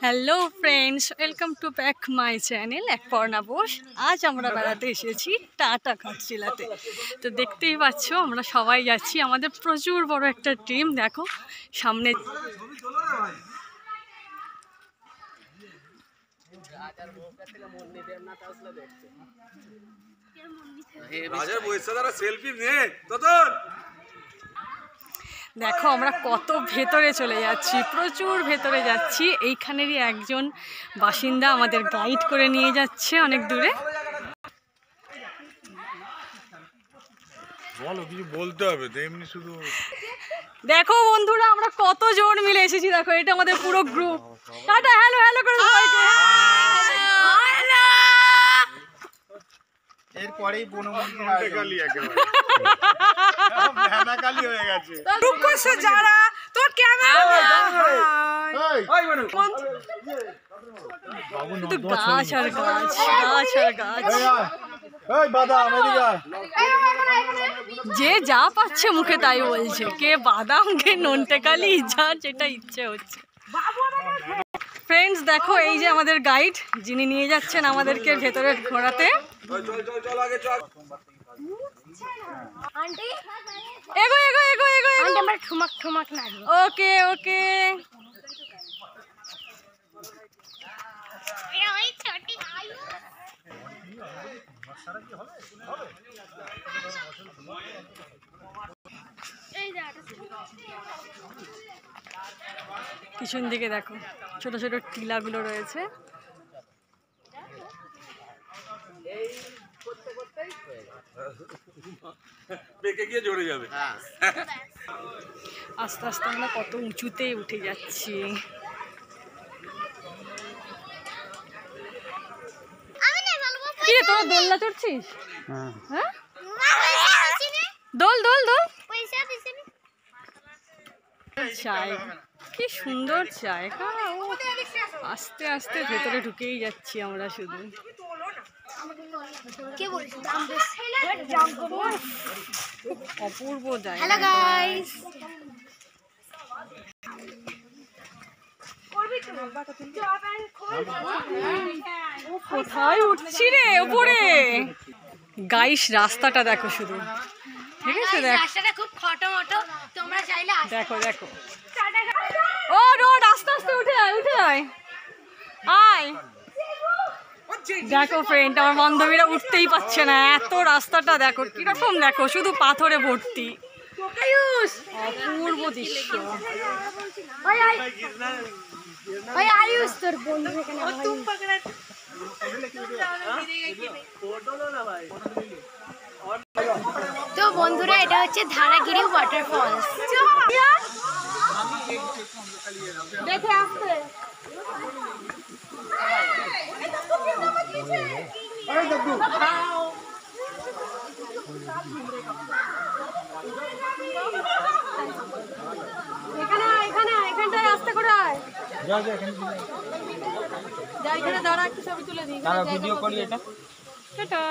Hello friends, welcome to back my channel Ekparna Bose. আজ আমরা বেড়াতে এসেছি টাটা ঘাটশিলাতে। তো দেখতেই পাচ্ছ আমরা সবাই যাচ্ছি, আমাদের প্রচুর বড় একটা টিম। দেখো সামনে দেখো আমরা কত ভেতরে চলে যাচ্ছি, প্রচুর ভেতরে যাচ্ছি। এইখানেরই একজন বাসিন্দা আমাদের গাইড করে নিয়ে যাচ্ছে অনেক দূরে। বলো, কিছু বলতে হবে তো, এমনি শুধু দেখো বন্ধুরা আমরা কত জন মিলে এসেছি। দেখো এটা আমাদের পুরো গ্রুপ। টাটা, হ্যালো হ্যালো করে সবাইকে। এরপরেই বনমন্ত্রী একেবারে ভ্যানাকালি হয়ে গেছে। যারা তোর ক্যামেরা গাছ আর গাছ, গাছ আর গাছ। যে যা পাচ্ছে মুখে তাই বলছে, কে বাদাম কে নোনটেকালি, যার যেটা ইচ্ছে হচ্ছে। ফ্রেন্ডস দেখো এই যে আমাদের গাইড, যিনি নিয়ে যাচ্ছেন আমাদেরকে ভেতরে ঘোরাতে। এগো এগো এগো এগো এগো, ঠুমাক ঠুমাক না। ওকে ওকে। পিছন দিকে দেখো ছোট ছোট টিলাগুলো রয়েছে। আস্তে আস্তে আমরা কত উঁচুতে উঠে যাচ্ছি। তোরা দোলনা চড়ছিস? হ্যাঁ, দোল দোল দোল। কি সুন্দর জায়গা। আস্তে আস্তে ভেতরে ঢুকেই যাচ্ছি আমরা শুধু। অপূর্ব জায়গা। কোথায় উঠছি রে ওপরে? গাইস রাস্তাটা দেখো শুধু, ঠিক আছে? দেখো দেখো, ও রোড, আস্তে আস্তে উঠে আয় উঠে আয় আয়। দেখো ফ্রেন্ড, আমার বান্ধবীরা উঠতেই পারছে না, এত রাস্তাটা দেখো কিরকম, দেখো শুধু পাথরে ভর্তি। অপূর্ব দৃশ্য। তো বন্ধুরা এটা হচ্ছে ধারাগিরি ওয়াটারফলস। দেখে আসতে এখানটায় আসতে করে এখানে দাঁড়া, একটু ছবি তুলে দিই। ভিডিও করি এটা। টাটা।